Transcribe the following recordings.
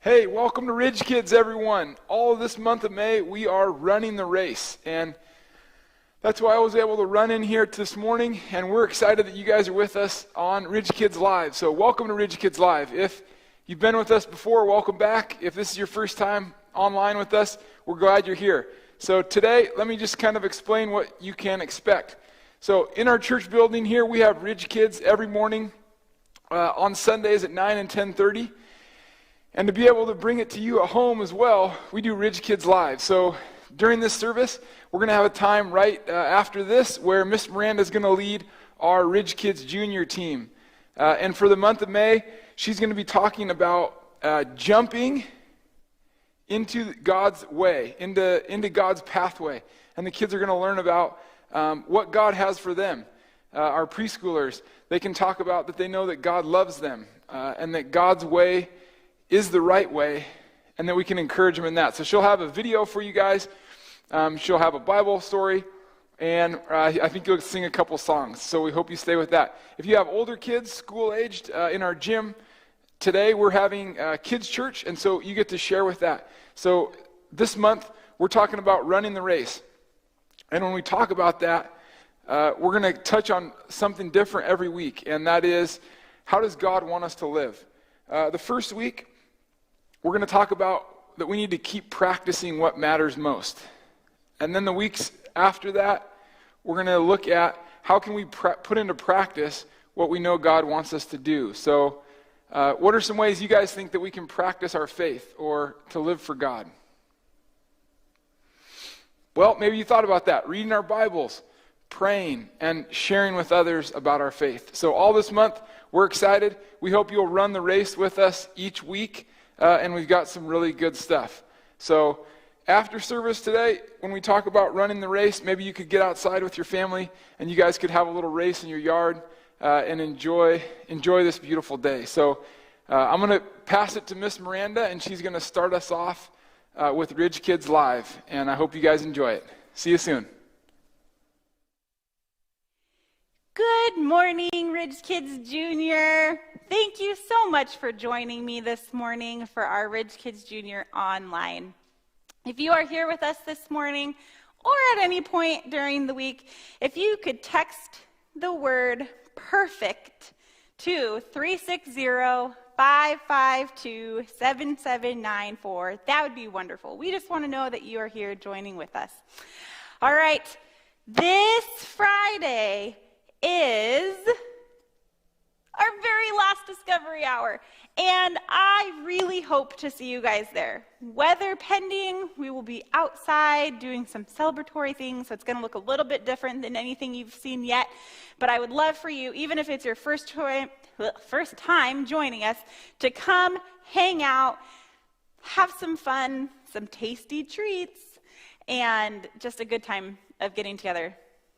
Hey, welcome to RidgeKids, everyone. All of this month of May, we are running the race, and that's why I was able to run in here this morning, and we're excited that you guys are with us on RidgeKids Live. So welcome to RidgeKids Live. If you've been with us before, welcome back. If this is your first time online with us, we're glad you're here. So today, let me just kind of explain what you can expect. So in our church building here, we have RidgeKids every morning on Sundays at 9 and 10:30. And to be able to bring it to you at home as well, we do RidgeKids Live. So during this service, we're going to have a time right after this where Miss Miranda is going to lead our RidgeKids Junior team. And for the month of May, she's going to be talking about jumping into God's way, into God's pathway. And the kids are going to learn about what God has for them. Our preschoolers, they can talk about that they know that God loves them and that God's way is the right way, and that we can encourage them in that. So she'll have a video for you guys. She'll have a Bible story, and I think you'll sing a couple songs. So we hope you stay with that. If you have older kids, school-aged, in our gym, today we're having kids' church, and so you get to share with that. So this month, we're talking about running the race. And when we talk about that, we're going to touch on something different every week, and that is, how does God want us to live? The first week, we're going to talk about that we need to keep practicing what matters most. And then the weeks after that, we're going to look at how can we put into practice what we know God wants us to do. So what are some ways you guys think that we can practice our faith or to live for God? Well, maybe you thought about that. Reading our Bibles, praying, and sharing with others about our faith. So all this month, we're excited. We hope you'll run the race with us each week, and we've got some really good stuff. So after service today, when we talk about running the race, maybe you could get outside with your family, and you guys could have a little race in your yard and enjoy this beautiful day. So I'm going to pass it to Miss Miranda, and she's going to start us off with RidgeKids Live, and I hope you guys enjoy it. See you soon. Good morning, RidgeKids Junior. Thank you so much for joining me this morning for our RidgeKids Junior online. If you are here with us this morning or at any point during the week, if you could text the word perfect to 360-552-7794, that would be wonderful. We just want to know that you are here joining with us. All right, this Friday is our very last Discovery Hour, and I really hope to see you guys there. Weather pending, we will be outside doing some celebratory things, so it's going to look a little bit different than anything you've seen yet, but I would love for you, even if it's your first time joining us, to come, hang out, have some fun, some tasty treats, and just a good time of getting together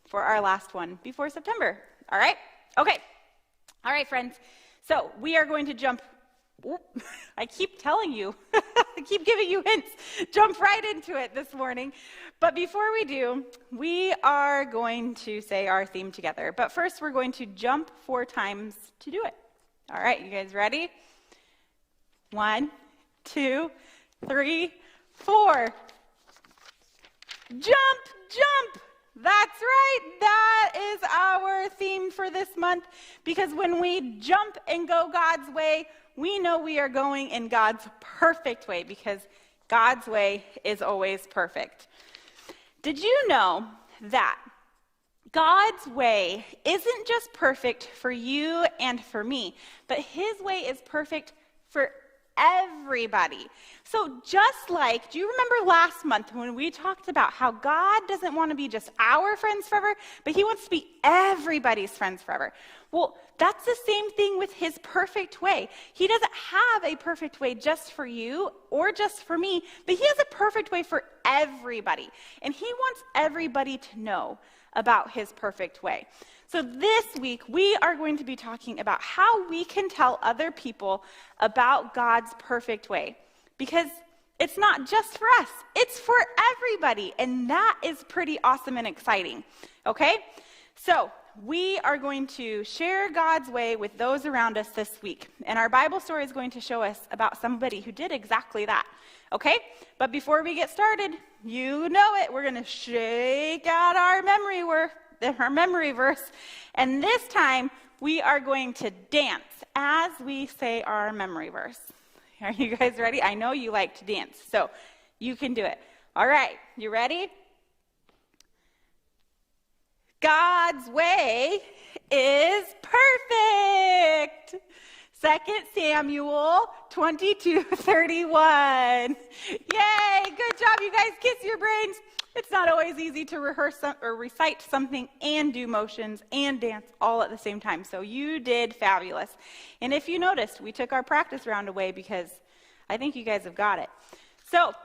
for our last one before September. All right? Okay. All right, friends. So we are going to jump. I keep telling you. I keep giving you hints. Jump right into it this morning. But before we do, we are going to say our theme together. But first, we're going to jump 4 times to do it. All right, you guys ready? 1, 2, 3, 4. Jump, jump. That's right. That is our theme for this month, because when we jump and go God's way, we know we are going in God's perfect way, because God's way is always perfect. Did you know that God's way isn't just perfect for you and for me, but his way is perfect for everybody? So just like, do you remember last month when we talked about how God doesn't want to be just our friends forever, but he wants to be everybody's friends forever? Well, that's the same thing with his perfect way. He doesn't have a perfect way just for you or just for me, but he has a perfect way for everybody. And he wants everybody to know about his perfect way. So this week, we are going to be talking about how we can tell other people about God's perfect way. Because it's not just for us, it's for everybody. And that is pretty awesome and exciting. Okay? So we are going to share God's way with those around us this week. And our Bible story is going to show us about somebody who did exactly that. Okay? But before we get started, you know it. We're going to shake out our memory verse. And this time, we are going to dance as we say our memory verse. Are you guys ready? I know you like to dance, so you can do it. All right, you ready? God's way is perfect. 2 Samuel 22:31. Yay, good job, you guys. Kiss your brains. It's not always easy to rehearse or recite something and do motions and dance all at the same time. So you did fabulous. And if you noticed, we took our practice round away because I think you guys have got it. So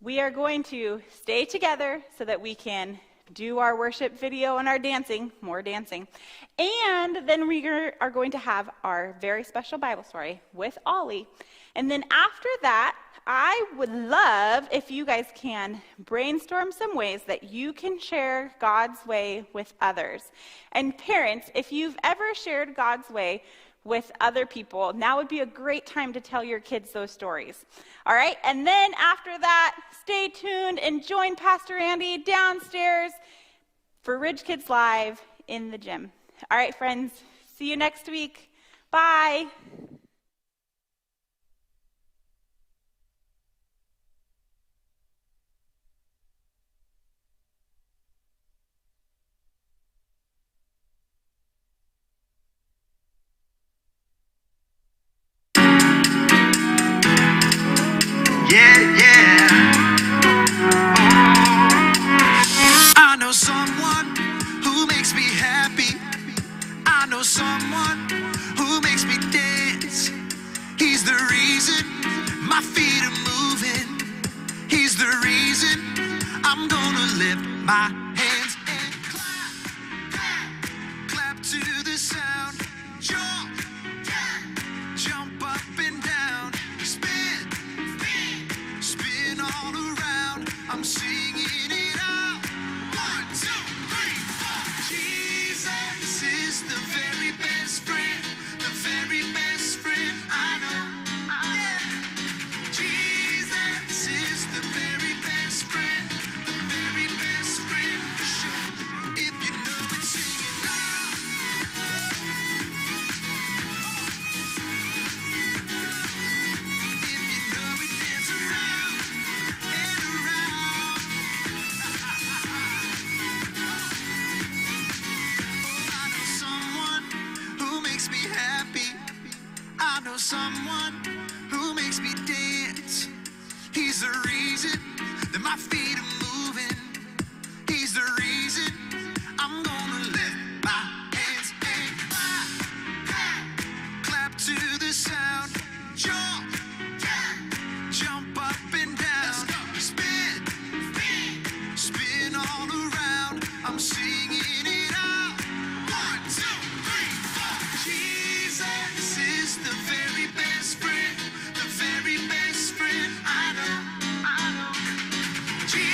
we are going to stay together so that we can do our worship video and our dancing, more dancing. And then we are going to have our very special Bible story with Ollie. And then after that, I would love if you guys can brainstorm some ways that you can share God's way with others. And parents, if you've ever shared God's way with other people, now would be a great time to tell your kids those stories. All right, and then after that, stay tuned and join Pastor Randy downstairs for RidgeKids Live in the gym. All right, friends, see you next week. Bye. I know someone who makes me happy. I know someone who makes me dance. He's the reason my feet are moving. He's the reason I'm gonna lift my hands and clap to the sound. Jump up and down, spin all around. I'm singing it out. 1, 2, 3, 4. Jesus is the very best friend I know. Yeah. Jesus is the very best friend for sure. If you know it, sing it loud. If you know it, dance around and around. I know someone who makes me happy. I know someone who makes me dance. He's the reason that my feet are moving. He's the reason I'm gonna lift my hands and clap to the sound. Jump up and down. Spin all around. I'm singing it out. 1, 2, 3, 4. Jesus is the very best friend I know. Jesus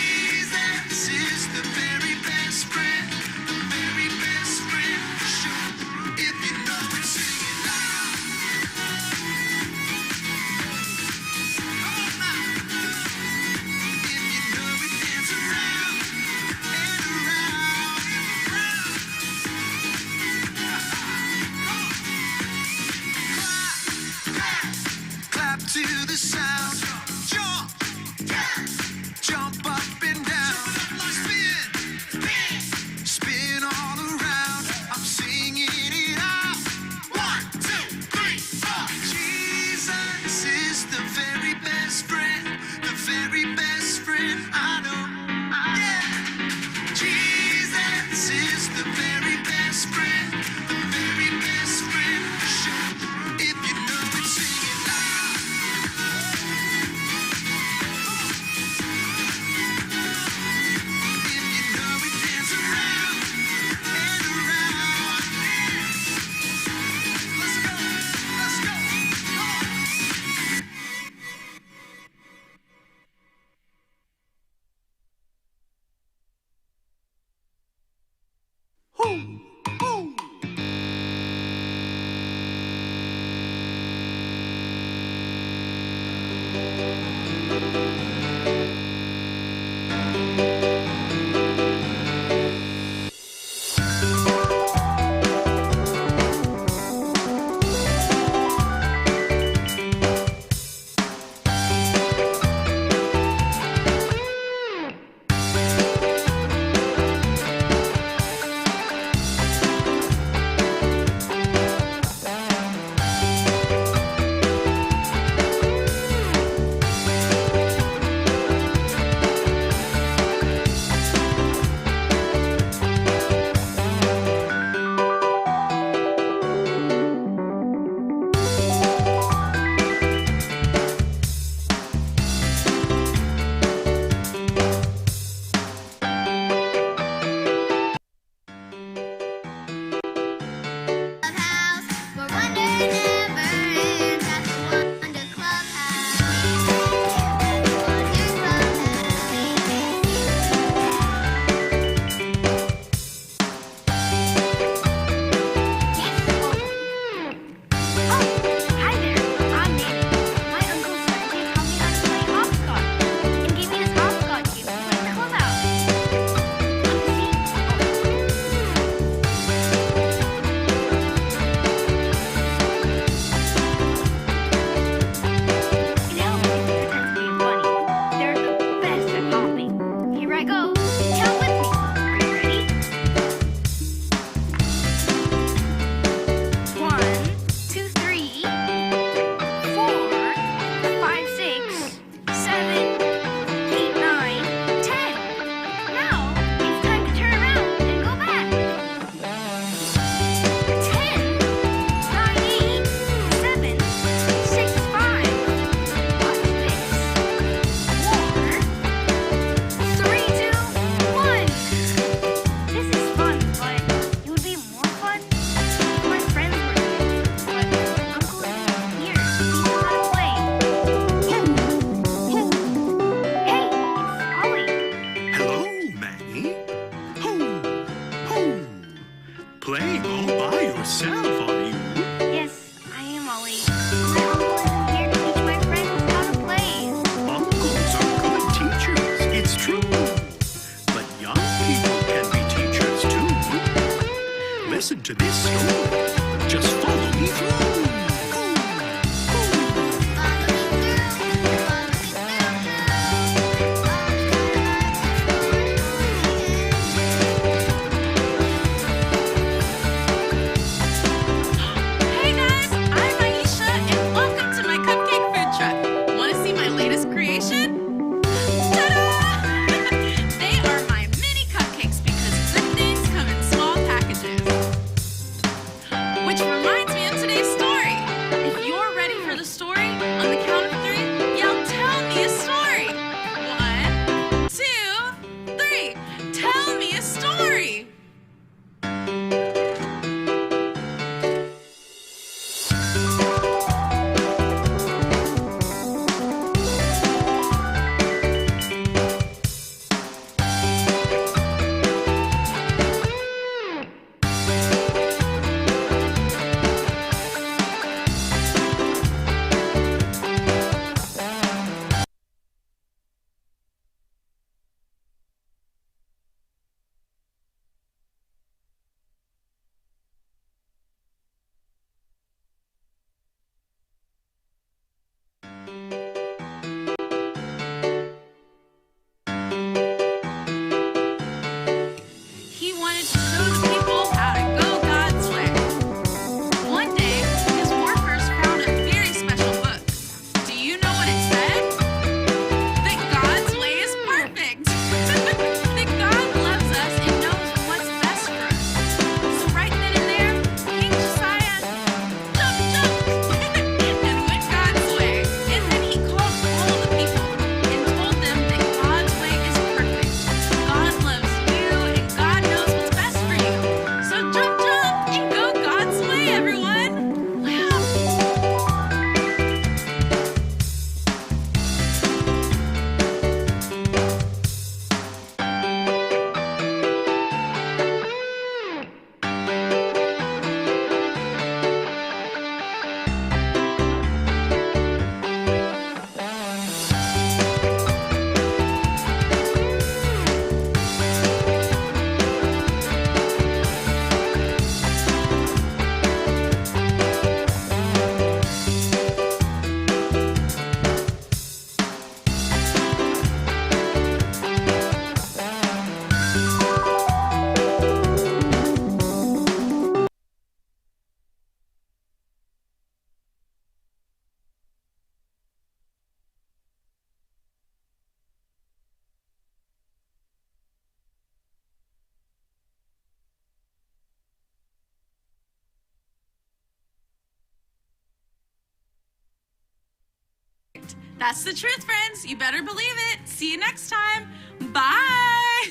That's the truth, friends. You better believe it. See you next time. Bye.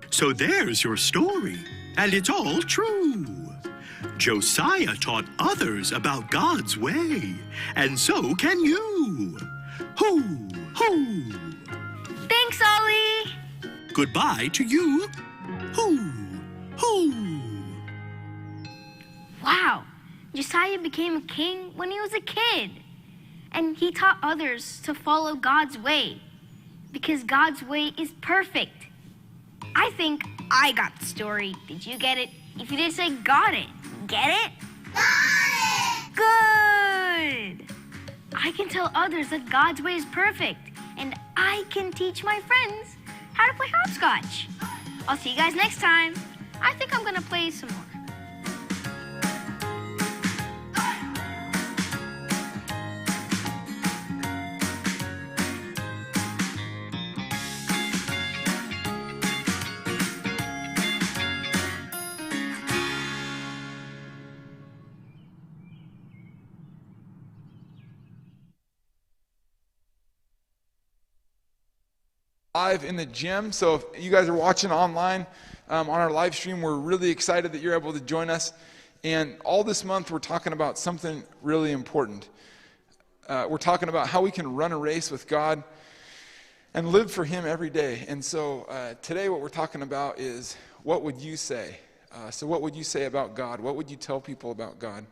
So there's your story, and it's all true. Josiah taught others about God's way, and so can you. Hoo, hoo. Thanks, Ollie. Goodbye to you. Hoo, hoo. Wow, Josiah became a king when he was a kid. And he taught others to follow God's way, because God's way is perfect. I think I got the story. Did you get it? If you did, say got it. Get it? Got it! Good! I can tell others that God's way is perfect, and I can teach my friends how to play hopscotch. I'll see you guys next time. I think I'm gonna play some more. Live in the gym. So if you guys are watching online on our live stream, we're really excited that you're able to join us. And all this month, we're talking about something really important. We're talking about how we can run a race with God and live for Him every day. And so today, what we're talking about is, what would you say? So what would you say about God? What would you tell people about God?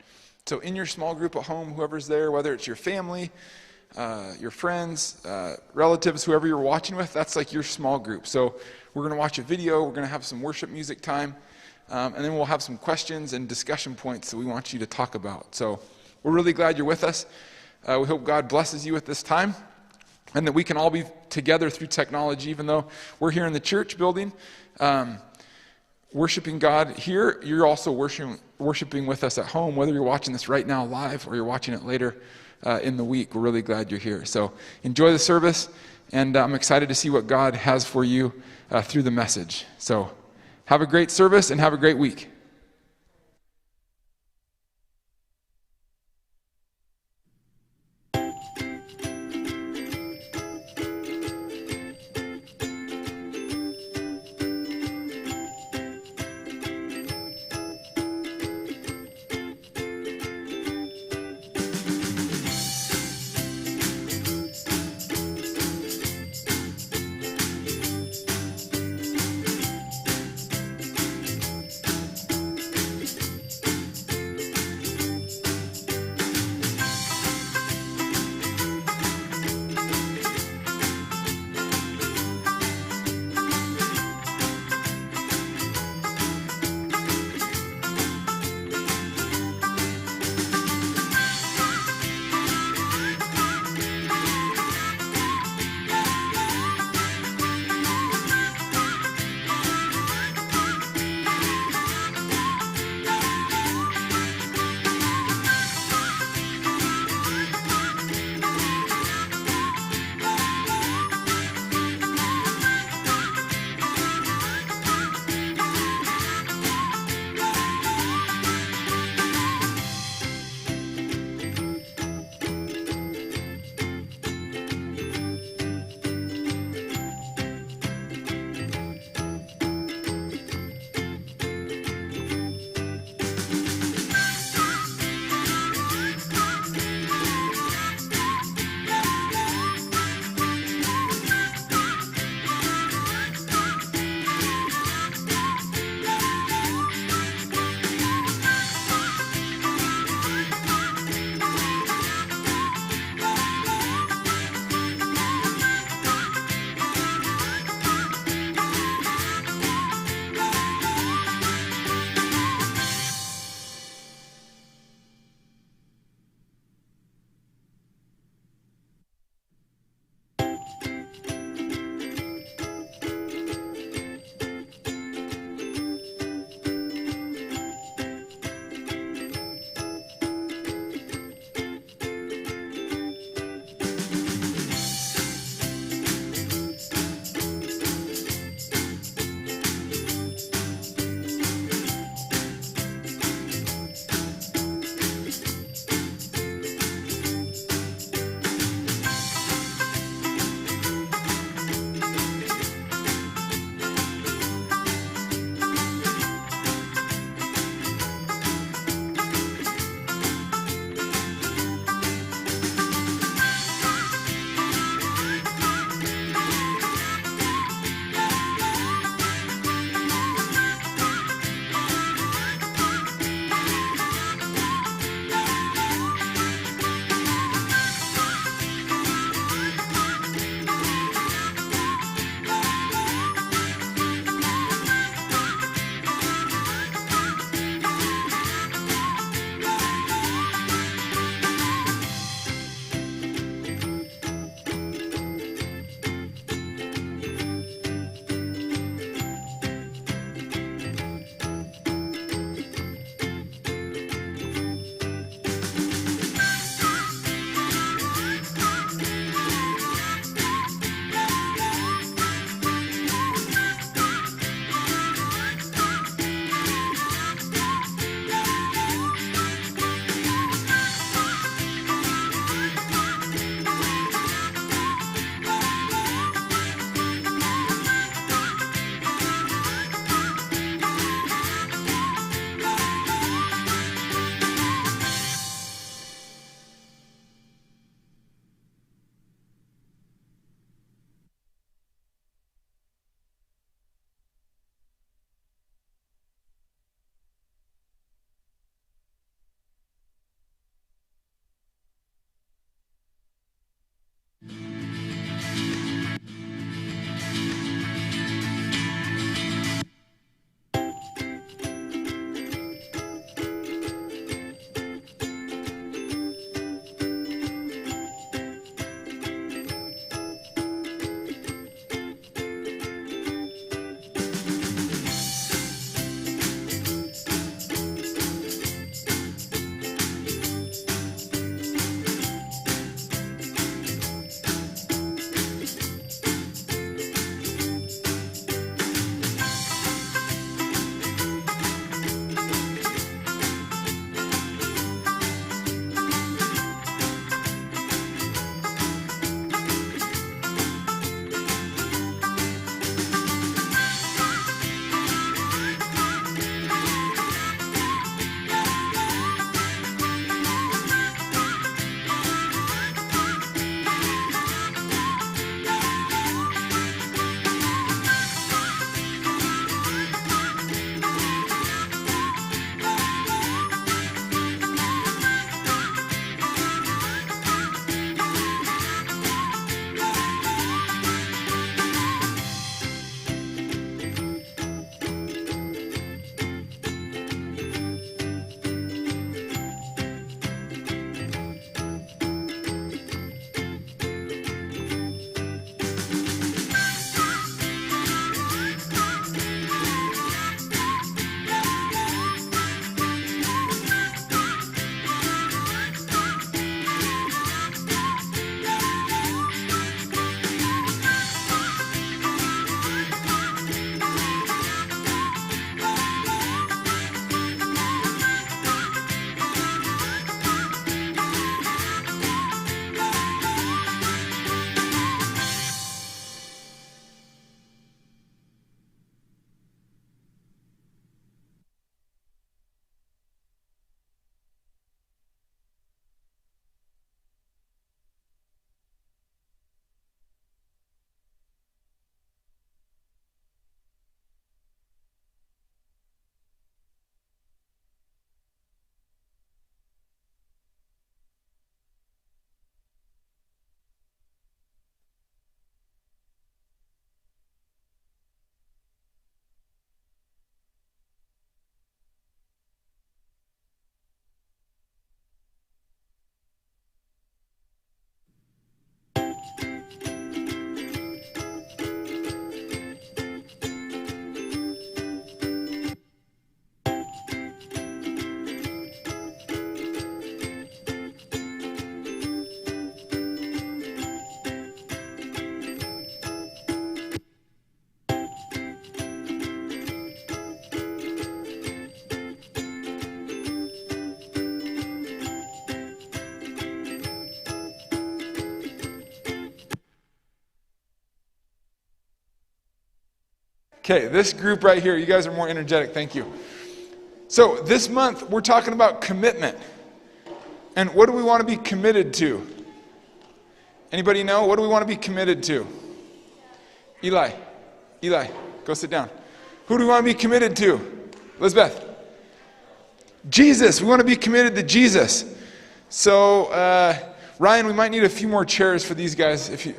So in your small group at home, whoever's there, whether it's your family, your friends, relatives, whoever you're watching with, that's like your small group. So we're going to watch a video, we're going to have some worship music time, and then we'll have some questions and discussion points that we want you to talk about. So we're really glad you're with us. We hope God blesses you at this time, and that we can all be together through technology, even though we're here in the church building, worshiping God here. You're also worshiping with us at home, whether you're watching this right now live or you're watching it later in the week. We're really glad you're here. So enjoy the service, and I'm excited to see what God has for you through the message. So have a great service and have a great week. Okay, this group right here, you guys are more energetic. Thank you. So this month, we're talking about commitment. And what do we want to be committed to? Anybody know? What do we want to be committed to? Eli, go sit down. Who do we want to be committed to? Elizabeth. Jesus. We want to be committed to Jesus. So, Ryan, we might need a few more chairs for these guys, if you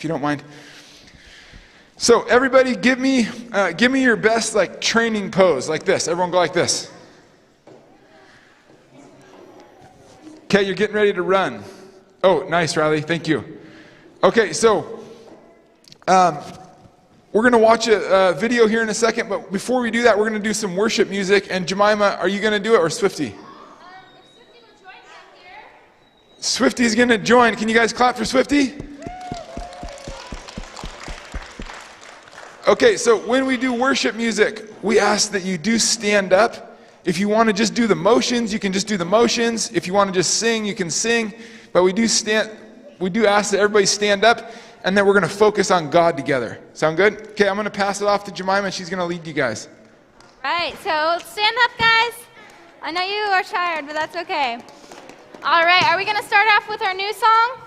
don't mind. So, everybody, give me your best like training pose, like this. Everyone, go like this. Okay, you're getting ready to run. Oh, nice, Riley. Thank you. Okay, so we're going to watch a video here in a second, but before we do that, we're going to do some worship music. And Jemima, are you going to do it, or Swifty? Swifty's going to join. Can you guys clap for Swifty? Okay, so when we do worship music, we ask that you do stand up. If you want to just do the motions, you can just do the motions. If you want to just sing, you can sing. But we do ask that everybody stand up, and then we're going to focus on God together. Sound good? Okay, I'm going to pass it off to Jemima, and she's going to lead you guys. Right, so stand up, guys. I know you are tired, but that's okay. All right, are we going to start off with our new song?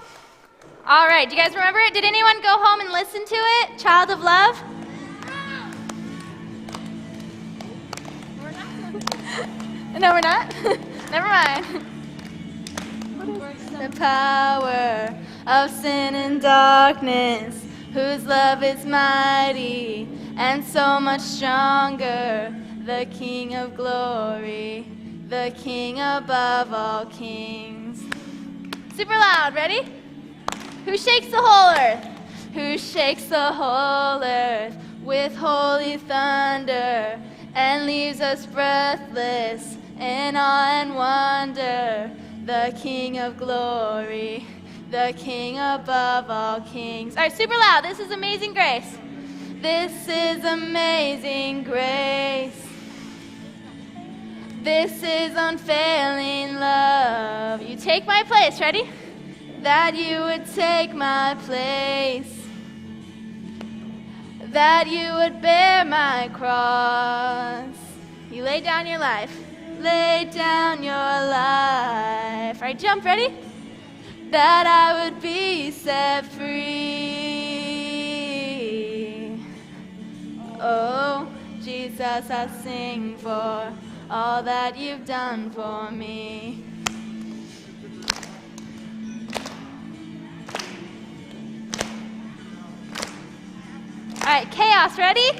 All right, do you guys remember it? Did anyone go home and listen to it? Child of Love? No, we're not? Never mind. The power of sin and darkness, whose love is mighty and so much stronger, the King of glory, the King above all kings. Super loud, ready? Who shakes the whole earth? Who shakes the whole earth with holy thunder and leaves us breathless in awe and wonder, the King of glory, the King above all kings. All right, super loud. This is Amazing Grace. This is amazing grace. This is unfailing love. You take my place, ready? That you would take my place. That you would bear my cross. You lay down your life. Lay down your life. All right, jump, ready? That I would be set free. Oh, Jesus, I sing for all that you've done for me. All right, chaos, ready?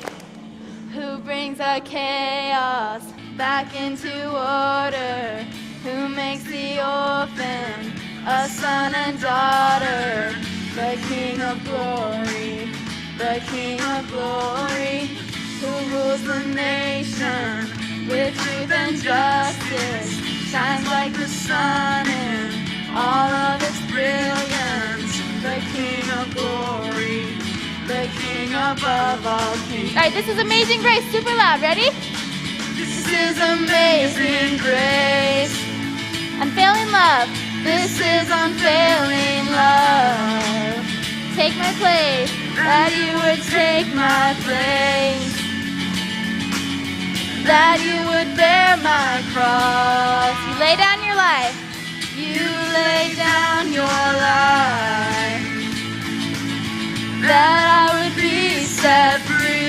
Who brings a chaos back into order? Who makes the orphan a son and daughter? The King of glory, the King of glory, who rules the nation with truth and justice, shines like the sun in all of its brilliance. The King of glory, the King above all kings. All right, this is Amazing Grace, super loud, ready? This is amazing grace. Unfailing love. This is unfailing love. Take my place, that you would take my place. That you would bear my cross. You lay down your life. You lay down your life. That I would be set free.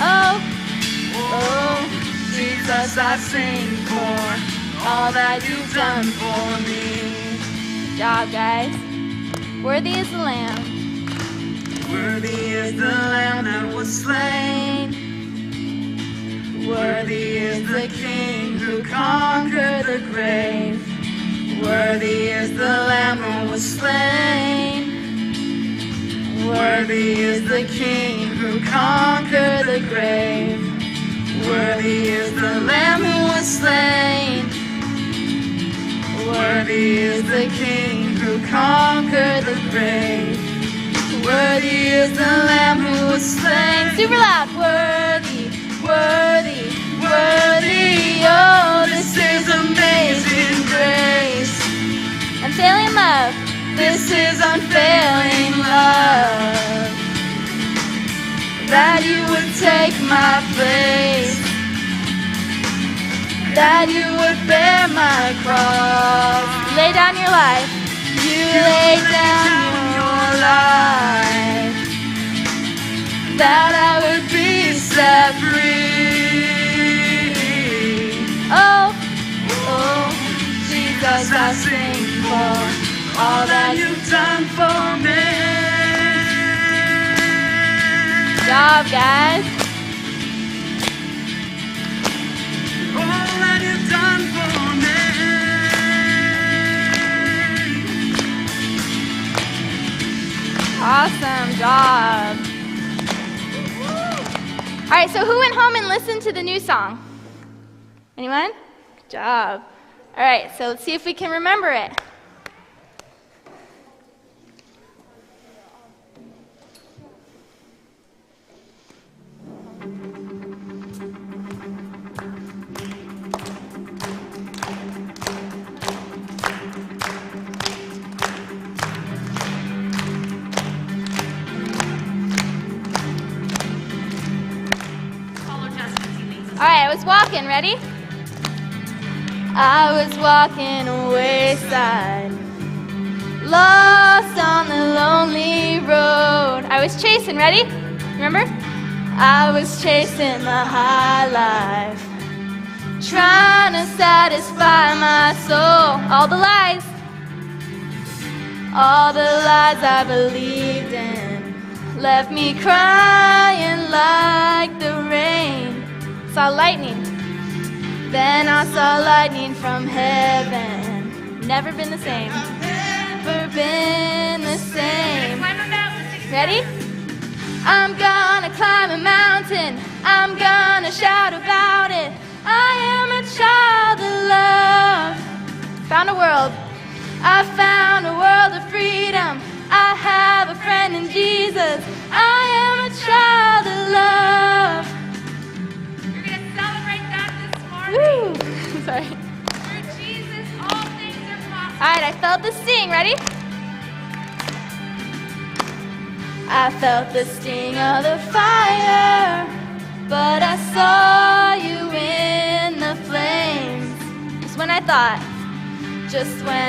Oh, Jesus, I sing for all that you've done for me. Good job, guys. Worthy is the Lamb. Worthy is the Lamb that was slain. Worthy is the King who conquered the grave. Worthy is the Lamb who was slain. Worthy is the King who conquered the grave. Worthy is the Lamb who was slain. Worthy is the King who conquered the grave. Worthy is the Lamb who was slain. Super loud. Worthy, worthy, worthy. Oh, this is amazing grace. Unfailing love. This is unfailing love. take my place, that you would bear my cross. Lay down your life. You lay down your life, that I would be set free. Oh, oh, Jesus, I sing for all that you've done for me. Good job, guys. All that you've done for me. Awesome job. All right, so who went home and listened to the new song? Anyone? Good job. All right, so let's see if we can remember it. All right, I was walking, ready? I was walking a wayside, lost on the lonely road. I was chasing, ready? Remember? I was chasing the high life, trying to satisfy my soul. All the lies I believed in left me crying like the rain. Saw lightning, then I saw lightning from heaven. Never been the same. Never been the same. Ready? I'm gonna climb a mountain. I'm gonna shout about it. I am a child of love. Found a world. I found a world of freedom. I have a friend in Jesus. I am a child of love. Woo! Sorry. For Jesus, all things are possible. All right, I felt the sting. Ready? I felt the sting of the fire, but I saw you in the flames. Just when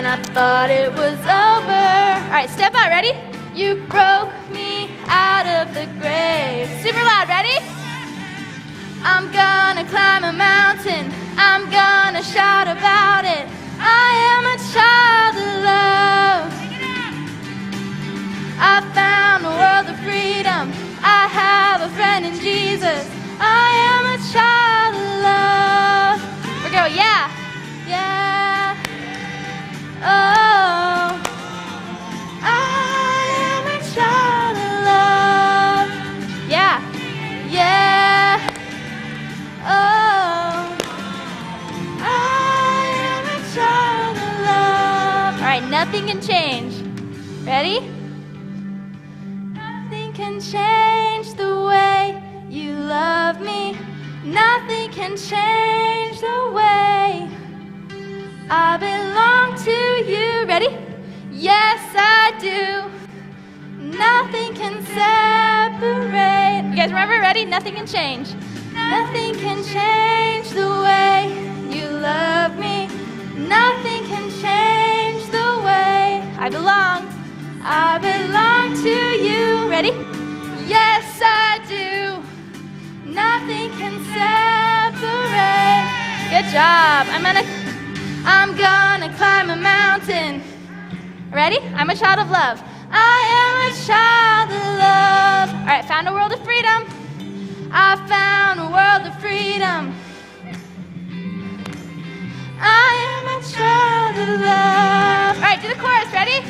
I thought it was over. All right, step out. Ready? You broke me out of the grave. Super loud. Ready? I'm gonna climb a mountain. I'm gonna shout about it. I am a child of love. I found a world of freedom. I have a friend in Jesus. I am a child of love. We're going, yeah, yeah. Oh, I am a child of love. Yeah, yeah. Oh, I am a child of love. All right, nothing can change. Ready? Nothing can change the way you love me. Nothing can change the way I belong to you. Ready? Yes, I do. Nothing can separate. You guys remember? Ready? Nothing can change. Nothing can change the way you love me. Nothing can change the way I belong to you. Ready? Yes, I do. Nothing can separate. Good job. I'm gonna climb a mountain. Ready? I'm a child of love. I am a child of love. All right, found a world of freedom. I found a world of freedom. I am a child of love. All right, do the chorus. Ready?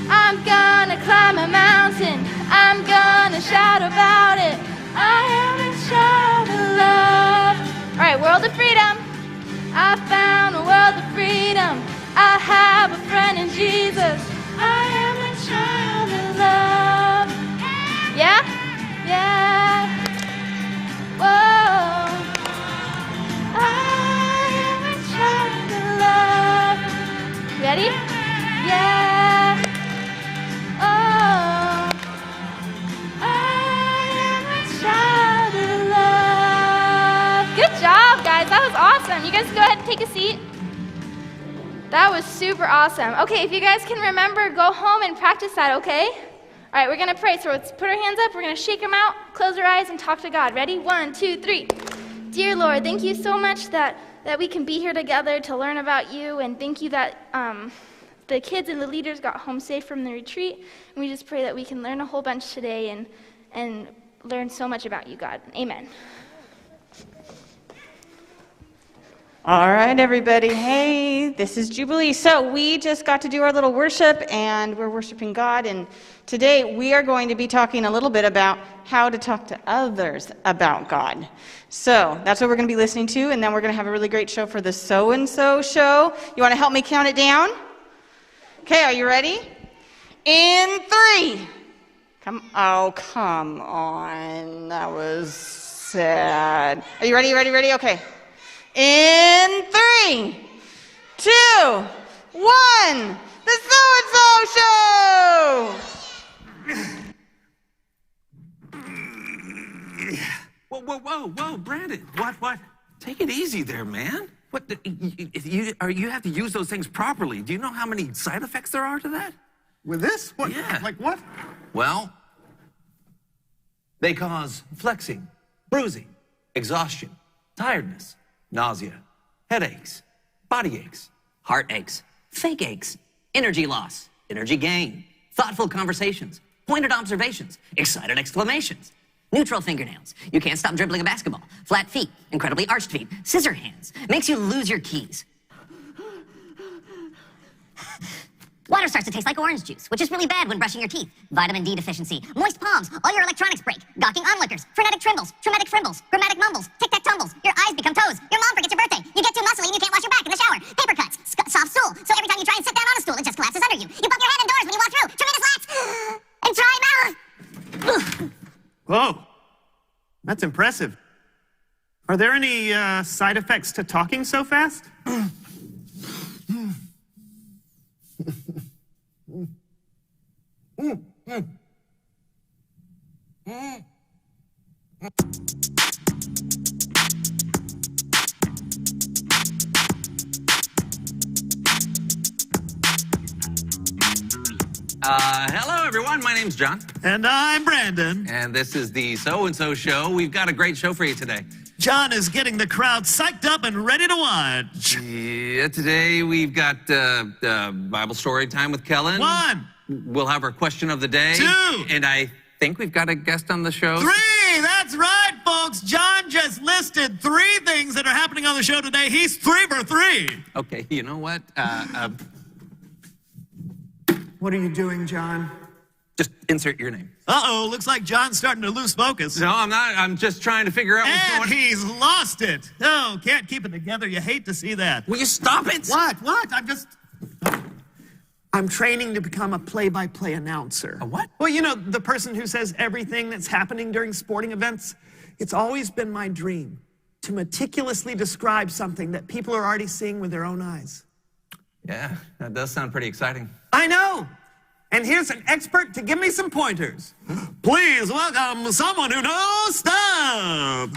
I'm gonna climb a mountain. I'm gonna shout about it. I am a child of love. All right, world of freedom. I found a world of freedom. I have a friend in Jesus. I am a child of love. Yeah? Yeah. Whoa. I am a child of love. Ready? Yeah. Oh. I am a child of awesome. You guys can go ahead and take a seat. That was super awesome. Okay, if you guys can remember, go home and practice that, okay? All right, we're going to pray. So let's put our hands up. We're going to shake them out, close our eyes, and talk to God. Ready? 1, 2, 3. Dear Lord, thank you so much that we can be here together to learn about you, and thank you that the kids and the leaders got home safe from the retreat. And we just pray that we can learn a whole bunch today and learn so much about you, God. Amen. All right, everybody. Hey, this is Jubilee. So we just got to do our little worship, and we're worshiping God. And today we are going to be talking a little bit about how to talk to others about God. So that's what we're going to be listening to, and then we're going to have a really great show for the So-and-So show. You want to help me count it down? Okay, are you ready? In 3. Come on. That was sad. Are you ready? Okay. In 3, 2, 1, the So-and-So Show! Whoa, Brandon. What? Take it easy there, man. What? You have to use those things properly. Do you know how many side effects there are to that? With this? What? Yeah. Like what? Well, they cause flexing, bruising, exhaustion, tiredness, nausea, headaches, body aches, Heart aches, fake aches, energy loss, energy gain, thoughtful conversations, pointed observations, excited exclamations, neutral fingernails, you can't stop dribbling a basketball, flat feet, incredibly arched feet, scissor hands, makes you lose your keys. Water starts to taste like orange juice, which is really bad when brushing your teeth. Vitamin D deficiency, moist palms, all your electronics break, gawking onlookers, frenetic trembles, traumatic frimbles, grammatic mumbles, tic-tac tumbles, your eyes become toes, your mom forgets your birthday, you get too muscly and you can't wash your back in the shower, paper cuts, soft stool, so every time you try and sit down on a stool, it just collapses under you. You bump your head indoors when you walk through, tremendous lats, and dry mouth. Whoa, that's impressive. Are there any side effects to talking so fast? Hello, everyone. My name's John. And I'm Brandon. And this is the So-and-So Show. We've got a great show for you today. John is getting the crowd psyched up and ready to watch. Yeah, today we've got Bible story time with Kellen. 1. We'll have our question of the day. 2. And I think we've got a guest on the show. 3. That's right, folks. John just listed 3 things that are happening on the show today. He's 3 for 3. Okay, you know what? What are you doing, John? Just insert your name. Uh-oh, looks like John's starting to lose focus. No, I'm not. I'm just trying to figure out what's And going on. he's lost it. Oh, can't keep it together. You hate to see that. Will you stop it? What? I'm training to become a play-by-play announcer. A what? Well, you know, the person who says everything that's happening during sporting events. It's always been my dream to meticulously describe something that people are already seeing with their own eyes. Yeah, that does sound pretty exciting. I know. And here's an expert to give me some pointers. Please welcome someone who knows stuff.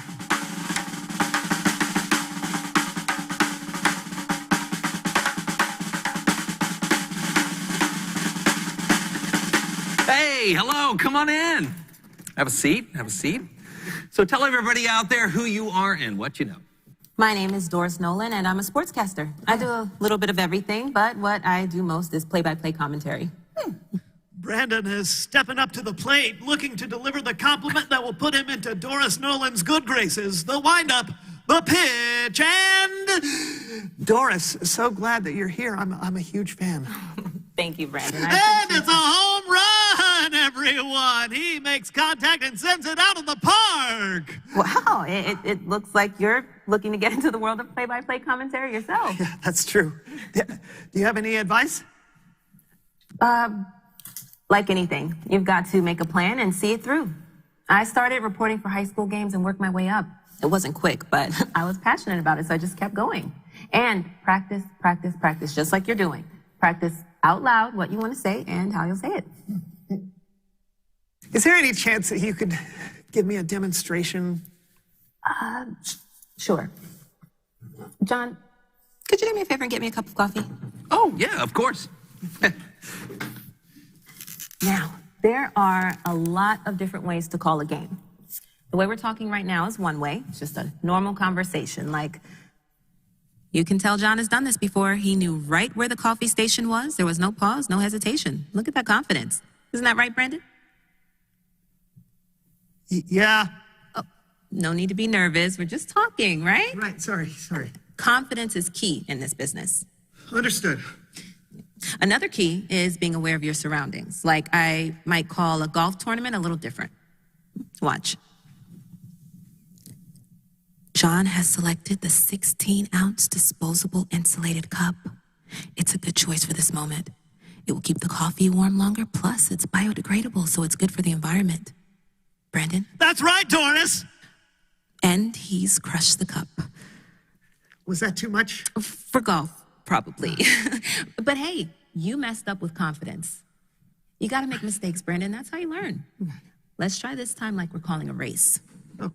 Hey, hello, come on in. Have a seat. So tell everybody out there who you are and what you know. My name is Doris Nolan, and I'm a sportscaster. I do a little bit of everything, but what I do most is play-by-play commentary. Brandon is stepping up to the plate, looking to deliver the compliment that will put him into Doris Nolan's good graces. The windup, the pitch, and Doris, so glad that you're here. I'm a huge fan. Thank you, Brandon. And it's a home run, everyone. He makes contact and sends it out of the park. Wow, it looks like you're looking to get into the world of play-by-play commentary yourself. Yeah, that's true. Do you have any advice? Like anything, you've got to make a plan and see it through. I started reporting for high school games and worked my way up. It wasn't quick, but I was passionate about it, so I just kept going. And practice, just like you're doing. Practice out loud what you want to say and how you'll say it. Is there any chance that you could give me a demonstration? Sure. John, could you do me a favor and get me a cup of coffee? Oh, yeah, of course. Now, there are a lot of different ways to call a game. The way we're talking right now is one way. It's just a normal conversation. Like, you can tell John has done this before. He knew right where the coffee station was. There was no pause, no hesitation. Look at that confidence. Isn't that right, Brandon? Yeah. Oh, no need to be nervous. We're just talking, right? Right, sorry. Confidence is key in this business. Understood. Another key is being aware of your surroundings. Like, I might call a golf tournament a little different. Watch. John has selected the 16-ounce disposable insulated cup. It's a good choice for this moment. It will keep the coffee warm longer, plus it's biodegradable, so it's good for the environment. Brandon? That's right, Doris. And he's crushed the cup. Was that too much? For golf, probably. But hey, you messed up with confidence. You gotta make mistakes, Brandon. That's how you learn. Let's try this time like we're calling a race. Oh.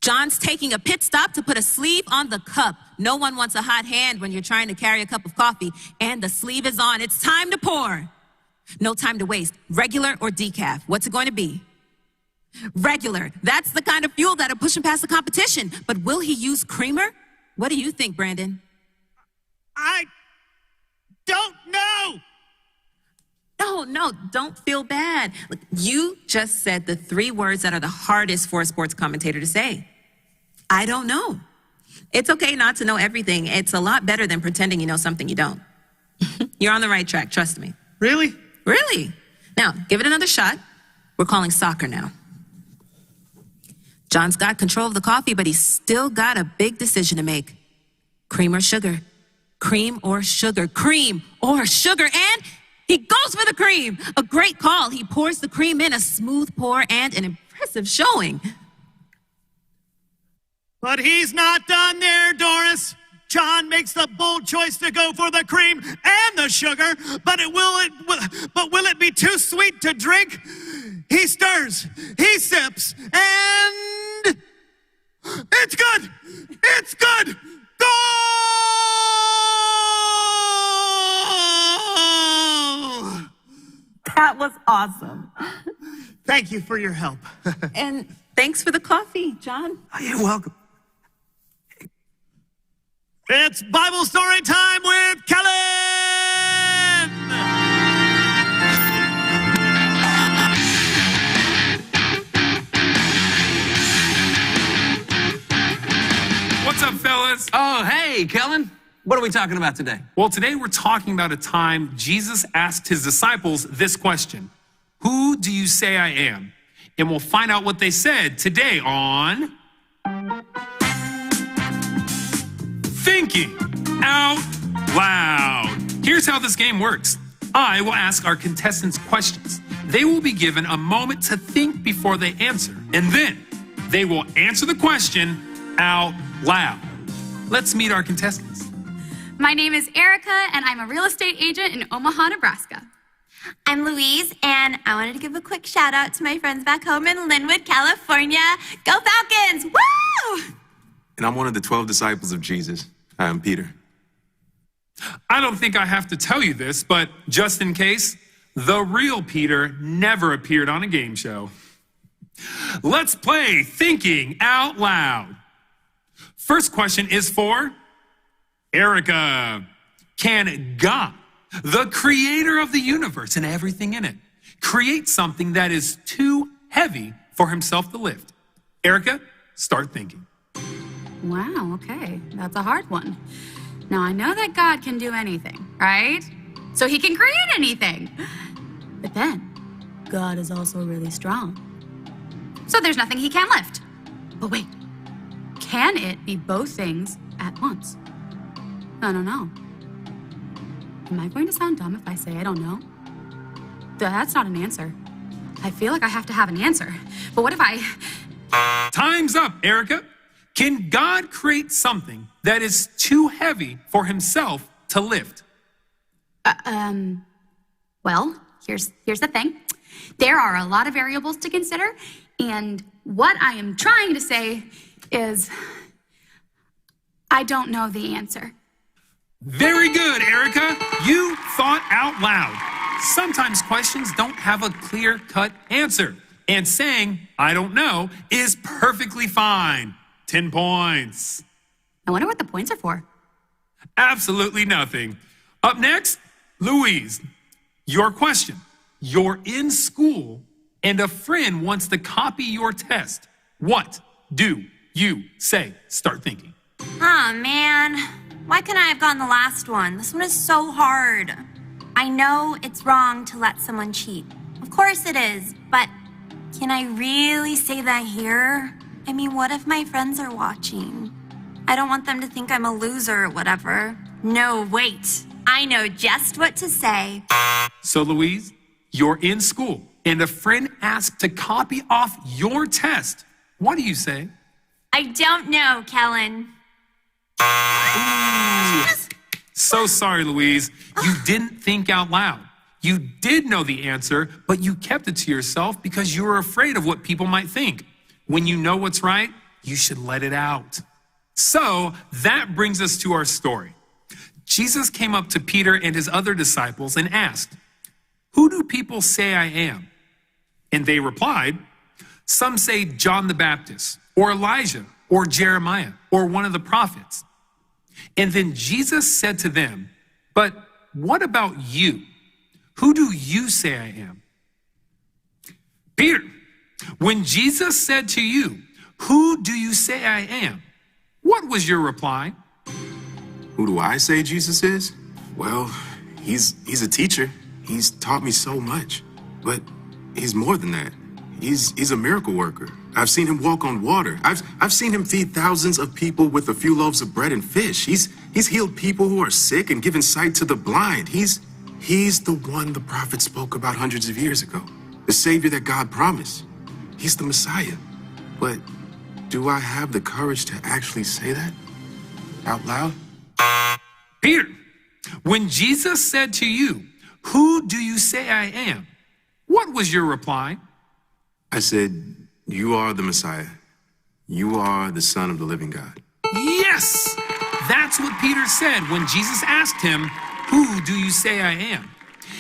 John's taking a pit stop to put a sleeve on the cup. No one wants a hot hand when you're trying to carry a cup of coffee, and the sleeve is on. It's time to pour. No time to waste. Regular or decaf? What's it going to be? Regular. That's the kind of fuel that'll push him past the competition. But will he use creamer? What do you think, Brandon? I don't know. No, don't feel bad. Look, you just said the 3 words that are the hardest for a sports commentator to say. I don't know. It's okay not to know everything. It's a lot better than pretending you know something you don't. You're on the right track, trust me. Really? Really? Now, give it another shot. We're calling soccer now. John's got control of the coffee, but he's still got a big decision to make. Cream or sugar? Cream or sugar? Cream or sugar? And he goes for the cream. A great call. He pours the cream in, a smooth pour and an impressive showing. But he's not done there, Doris. John makes the bold choice to go for the cream and the sugar, but will it be too sweet to drink? He stirs, he sips, and it's good. It's good. Goal! That was awesome. Thank you for your help. And thanks for the coffee, John. You're welcome. It's Bible story time with Kellen! What's up, fellas? Oh, hey, Kellen. What are we talking about today? Well, today we're talking about a time Jesus asked his disciples this question: who do you say I am? And we'll find out what they said today on Thinking Out Loud. Here's how this game works. I will ask our contestants questions. They will be given a moment to think before they answer, and then they will answer the question out loud. Let's meet our contestants. My name is Erica, and I'm a real estate agent in Omaha, Nebraska. I'm Louise, and I wanted to give a quick shout out to my friends back home in Linwood, California. Go Falcons! Woo! And I'm one of the 12 disciples of Jesus. I'm Peter. I don't think I have to tell you this, but just in case, the real Peter never appeared on a game show. Let's play Thinking Out Loud. First question is for Erica. Can God, the creator of the universe and everything in it, create something that is too heavy for himself to lift? Erica, start thinking. Wow, okay. That's a hard one. Now, I know that God can do anything, right? So he can create anything. But then, God is also really strong. So there's nothing he can't lift. But wait, can it be both things at once? I don't know. Am I going to sound dumb if I say I don't know? That's not an answer. I feel like I have to have an answer. But what if I... Time's up, Erica. Can God create something that is too heavy for himself to lift? Well, here's the thing. There are a lot of variables to consider, and what I am trying to say is I don't know the answer. Very good, Erica. You thought out loud. Sometimes questions don't have a clear-cut answer. And saying, I don't know, is perfectly fine. 10 points. I wonder what the points are for. Absolutely nothing. Up next, Louise. Your question. You're in school and a friend wants to copy your test. What do you say? Start thinking. Oh, man. Why couldn't I have gotten the last one? This one is so hard. I know it's wrong to let someone cheat. Of course it is, but can I really say that here? I mean, what if my friends are watching? I don't want them to think I'm a loser or whatever. No, wait. I know just what to say. So, Louise, you're in school and a friend asks to copy off your test. What do you say? I don't know, Kellen. So sorry, Louise. You didn't think out loud. You did know the answer, but you kept it to yourself because you were afraid of what people might think. When you know what's right, you should let it out. So that brings us to our story. Jesus came up to Peter and his other disciples and asked, "Who do people say I am?" And they replied, "Some say John the Baptist, or Elijah, or Jeremiah, or one of the prophets." And then Jesus said to them, "But what about you? Who do you say I am?" Peter, when Jesus said to you, "Who do you say I am?" what was your reply? Who do I say Jesus is? Well, he's a teacher. He's taught me so much. But he's more than that. He's a miracle worker. I've seen him walk on water. I've seen him feed thousands of people with a few loaves of bread and fish. He's healed people who are sick and given sight to the blind. He's the one the prophet spoke about hundreds of years ago. The Savior that God promised. He's the Messiah. But do I have the courage to actually say that out loud? Peter, when Jesus said to you, "Who do you say I am?" what was your reply? I said, "You are the Messiah. You are the Son of the living God." Yes! That's what Peter said when Jesus asked him, "Who do you say I am?"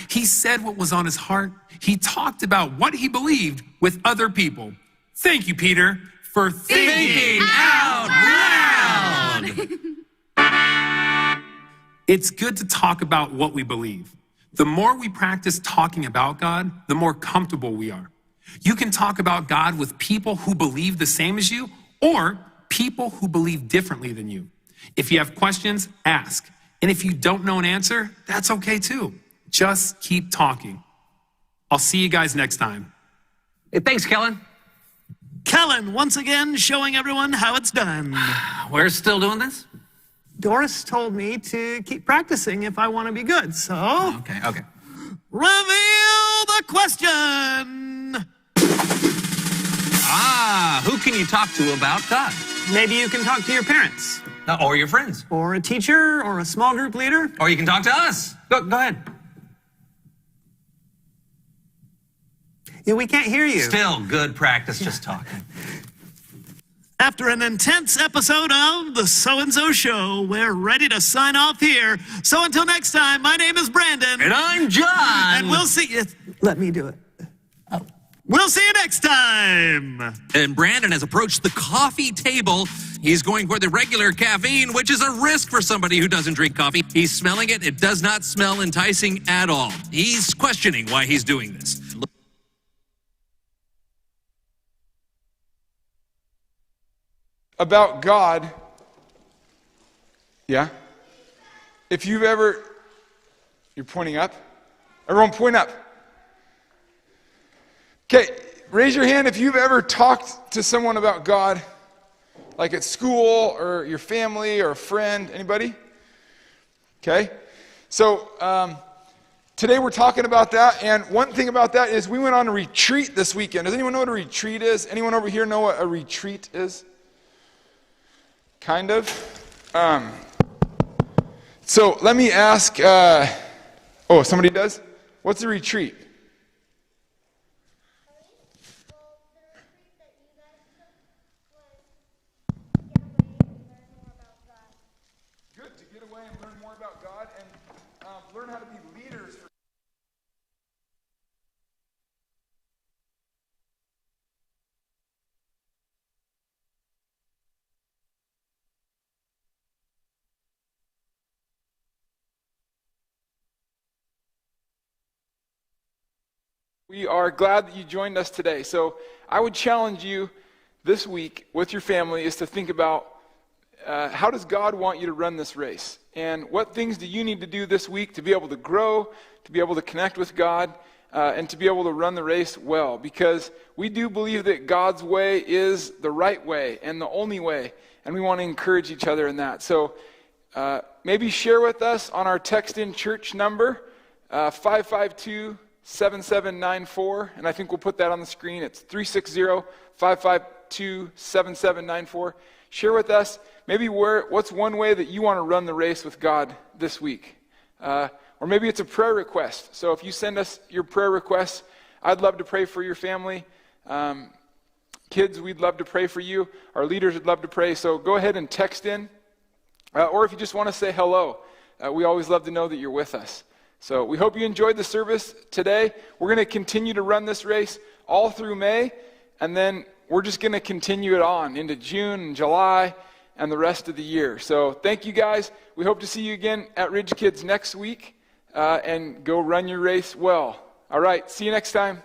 He said what was on his heart. He talked about what he believed with other people. Thank you, Peter, for thinking out loud. It's good to talk about what we believe. The more we practice talking about God, the more comfortable we are. You can talk about God with people who believe the same as you or people who believe differently than you. If you have questions, ask. And if you don't know an answer, that's okay too. Just keep talking. I'll see you guys next time. Hey, thanks, Kellen. Kellen, once again, showing everyone how it's done. We're still doing this? Doris told me to keep practicing if I want to be good, so... Okay. Reveal the question! Who can you talk to about God? Maybe you can talk to your parents. Or your friends. Or a teacher, or a small group leader. Or you can talk to us. Go ahead. Yeah, we can't hear you. Still good practice just talking. After an intense episode of The So-and-So Show, we're ready to sign off here. So until next time, my name is Brandon. And I'm John. And we'll see you. Let me do it. Oh. We'll see you next time. And Brandon has approached the coffee table. He's going for the regular caffeine, which is a risk for somebody who doesn't drink coffee. He's smelling it. It does not smell enticing at all. He's questioning why he's doing this. About God, yeah? If you've ever, you're pointing up? Everyone point up. Okay, raise your hand if you've ever talked to someone about God, like at school or your family or a friend. Anybody? Okay, so today we're talking about that, and one thing about that is we went on a retreat this weekend. Does anyone know what a retreat is? Anyone over here know what a retreat is? Kind of. So let me ask, somebody does? What's a retreat? to get away and learn more about God and learn how to be leaders. We are glad that you joined us today. So I would challenge you this week with your family is to think about how does God want you to run this race? And what things do you need to do this week to be able to grow, to be able to connect with God, and to be able to run the race well? Because we do believe that God's way is the right way and the only way, and we want to encourage each other in that. So maybe share with us on our text-in church number, 552-7794, and I think we'll put that on the screen. It's 360-552-7794. Share with us maybe what's one way that you want to run the race with God this week. Or maybe it's a prayer request. So if you send us your prayer requests, I'd love to pray for your family. Kids, we'd love to pray for you. Our leaders would love to pray. So go ahead and text in. Or if you just want to say hello, we always love to know that you're with us. So we hope you enjoyed the service today. We're going to continue to run this race all through May, and then we're just going to continue it on into June and July and the rest of the year. So thank you guys. We hope to see you again at RidgeKids next week, and go run your race well. All right, see you next time.